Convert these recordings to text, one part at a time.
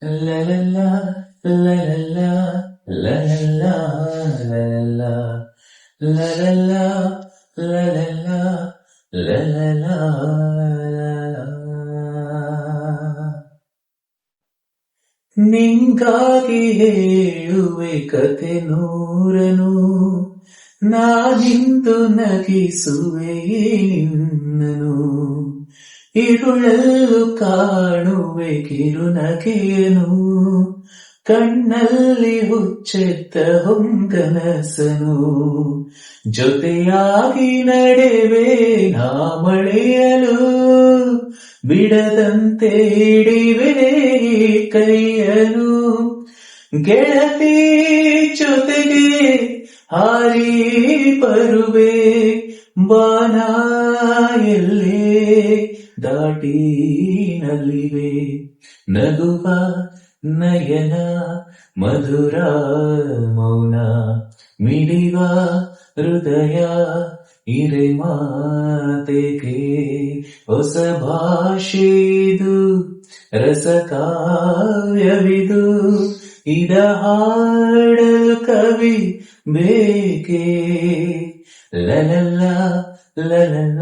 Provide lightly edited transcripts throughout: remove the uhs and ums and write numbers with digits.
La la la, la la la, la la la, la la la, la la la, la la la, la. ನಿಂಗಾಗಿ ಹೇಳುವೆ ಕತೆ ನೂರನು, ನಾನಿಂದು ನಗಿಸುವೆ ನಿನ್ನನು, ಇರುಳಲ್ಲೂ ಕಾಣುವೆ ಕಿರುನಗೆಯನು, ಕಣ್ಣಲ್ಲಿ ಹುಚ್ಚೆತ್ತ ಹೊಂಗನಸನು, ಜೊತೆಯಾಗಿ ನಡೆವೆ ನಾ ಮಳೆಯಲು, ಬಿಡದಂತೆ ಹಿಡಿವೆ ಕೈಯನು, ಗೆಳತಿ ಜೊತೆಗೆ ಹಾರಿ ಬರುವೆ, ಬಾನ ಎಲ್ಲೇ ದಾಟಿ ನಲಿವೆ, ನಗುವ ನಯನ ಮಧುರ ಮೌನ, ಮಿಡಿವ ಹೃದಯ ಇರೆ ಮಾತೆಗೆ, ಹೊಸ ಭಾಷೆದು ರಸಕಾವ್ಯವಿದು, ಇದ ಹಾಡಲು ಕವಿ ಬೇಕೆ, ಲಲಲ್ಲ ಲಲಲ್ಲ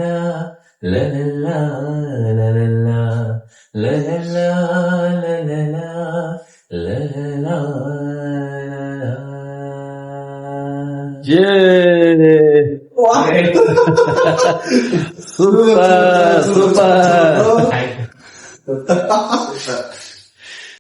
ಲಲಲ್ಲ ಲಲಲ್ಲ ಲಲಲ್ಲ ಲಲಲ್ಲ ಲಲಲ್ಲ. Super super.